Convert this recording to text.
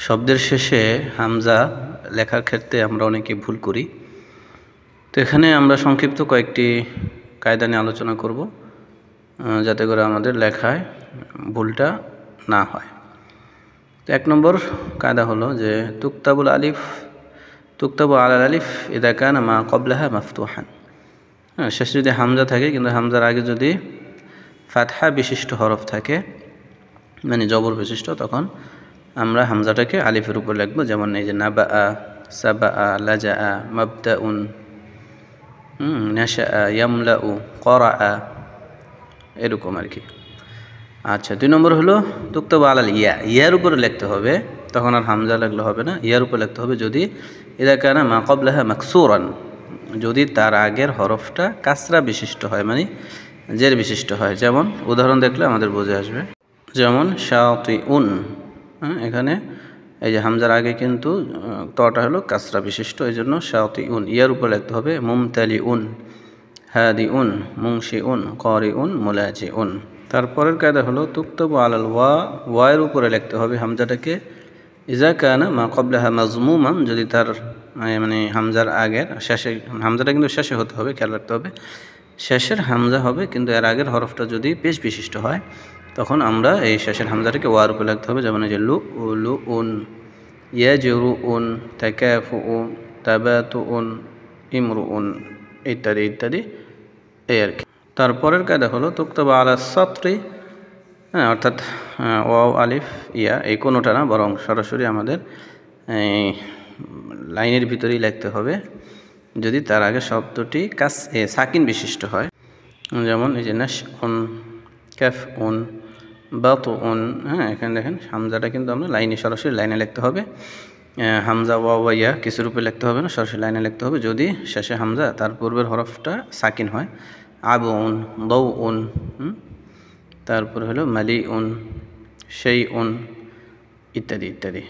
শব্দের শেষে হামজা লেখার ক্ষেত্রে আমরা অনেকে ভুল করি। তো এখানে আমরা সংক্ষিপ্ত কয়েকটি কায়দা নিয়ে আলোচনা করব, যাতে করে আমাদের লেখায় ভুলটা না হয়। তো 1 নম্বর কায়দা হলো যে তুক্তাবু আলাল আলিফ ইযা কানা মা ক্বাবলাহা মাফতুহান। শেষে যদি হামজা থাকে কিন্তু হামজার আগে যদি ফাতহা বিশিষ্ট হরফ থাকে, মানে জবর বিশিষ্ট, তখন আমরা হামজাটাকে আলিফের উপর লিখবো। যেমন এই যে নাবাআ, সাবাআ, লাজাআ, মাবদাউন, নাশাআ, ইয়ামলাউ, ক্বারাআ, এরকম আর কি। আচ্ছা, 2 নম্বর হলো তুক্তাবু আলাল ইয়ার উপরে লিখতে হবে। তখন আর হামজা লাগলে হবে না, ইয়ার উপর লিখতে হবে যদি ইযা কানা মা ক্বাবলাহা মাকসুরান, যদি তার আগের হরফটা কাসরা বিশিষ্ট হয়, মানে জের বিশিষ্ট হয়। যেমন উদাহরণ দেখলে আমাদের বুঝে আসবে। যেমন শাতিউন, এখানে এই যে হামজার আগে কিন্তু তটা হলো কাসরা বিশিষ্ট, এই জন্য শাতিউন। ইয়ার উপর লিখতে হবে মুমতালিউন, হাদিউন, মুনশিউন, কারিউন, মুলাজিউন। তারপরের কায়দা হলো তুক্তাবু আলাল ওয়ায়ের উপরে লিখতে হবে হামজাটাকে ইযা কানা মা ক্বাবলাহা মাজমুমান, যদি তার মানে হামজার আগের শেষে, হামজাটা কিন্তু শেষে হতে হবে, খেয়াল রাখতে হবে। শেষের হামজা হবে কিন্তু এর আগের হরফটা যদি পেশ বিশিষ্ট হয়, তখন আমরা এই শেষের হামজাটাকে ওয়ার উপরে লিখতে হবে। যেমন এই যে লুউন, ইয়াজরুউন, তাকাফুউন, তাবাতুউন, ইমরুউন, ইত্যাদি ইত্যাদি, এই আর কি। তারপরের কায়দা হলো তুক্তাবু আলাস সাতরি, অর্থাৎ ওয়াও, আলিফ, ইয়া, এই কোনোটা না, বরং সরাসরি আমাদের লাইনের ভিতরেই লিখতে হবে যদি তার আগে শব্দটি সাকিন বিশিষ্ট হয়। যেমন এই যে নাশউন, কাফউন, বাতুউন। এখানে দেখেন হামজাটা কিন্তু আমরা লাইনে, সরাসরি লাইনে লিখতে হবে। হামজা ওয়াও ইয়া কিছুর উপরে লিখতে হবে না, সরাসরি লাইনে লিখতে হবে যদি শেষে হামজা তার পূর্বের হরফটা সাকিন হয়। আবউন, দাউউন, তারপর হলো মালিউন, শাইউন, ইত্যাদি ইত্যাদি।